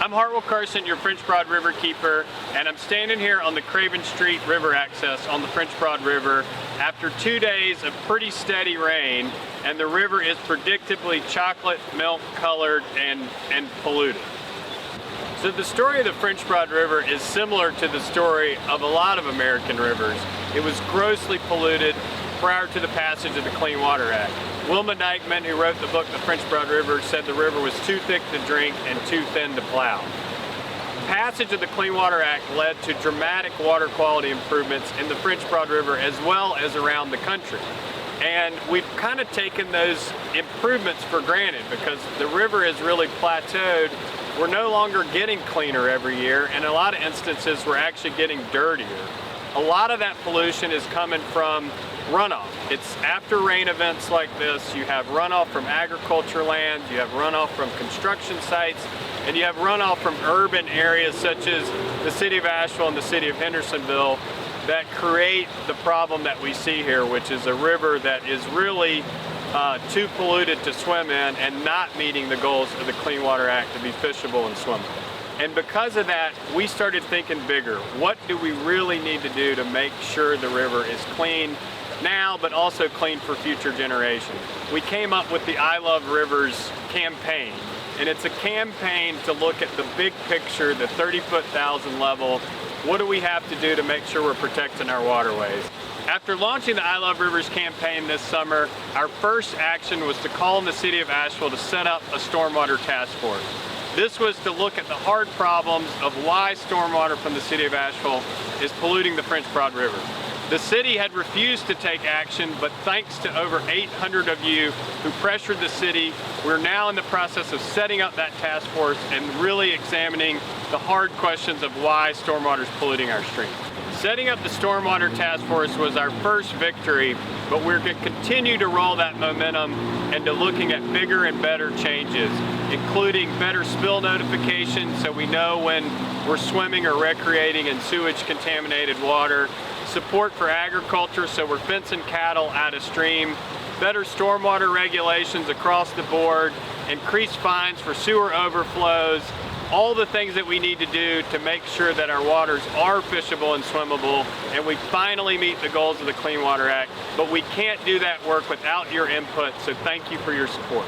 I'm Hartwell Carson, your French Broad River keeper, and I'm standing here on the Craven Street River access on the French Broad River after 2 days of pretty steady rain, and the river is predictably chocolate milk colored and polluted. So the story of the French Broad River is similar to the story of a lot of American rivers. It was grossly polluted prior to the passage of the Clean Water Act. Wilma Dykeman, who wrote the book The French Broad River, said the river was too thick to drink and too thin to plow. The passage of the Clean Water Act led to dramatic water quality improvements in the French Broad River as well as around the country. And we've kind of taken those improvements for granted because the river is really plateaued. We're no longer getting cleaner every year, and in a lot of instances we're actually getting dirtier. A lot of that pollution is coming from runoff. It's after rain events like this, you have runoff from agriculture land, you have runoff from construction sites, and you have runoff from urban areas such as the city of Asheville and the city of Hendersonville that create the problem that we see here, which is a river that is really too polluted to swim in and not meeting the goals of the Clean Water Act to be fishable and swimmable. And because of that, we started thinking bigger. What do we really need to do to make sure the river is clean now, but also clean for future generations? We came up with the I Love Rivers campaign, and it's a campaign to look at the big picture, the 30-foot thousand level. What do we have to do to make sure we're protecting our waterways? After launching the I Love Rivers campaign this summer, our first action was to call on the city of Asheville to set up a stormwater task force. This was to look at the hard problems of why stormwater from the city of Asheville is polluting the French Broad River. The city had refused to take action, but thanks to over 800 of you who pressured the city, we're now in the process of setting up that task force and really examining the hard questions of why stormwater is polluting our streams. Setting up the Stormwater Task Force was our first victory, but we're going to continue to roll that momentum into looking at bigger and better changes, including better spill notification so we know when we're swimming or recreating in sewage contaminated water, support for agriculture so we're fencing cattle out of stream, better stormwater regulations across the board, increased fines for sewer overflows, all the things that we need to do to make sure that our waters are fishable and swimmable, and we finally meet the goals of the Clean Water Act. But we can't do that work without your input, so thank you for your support.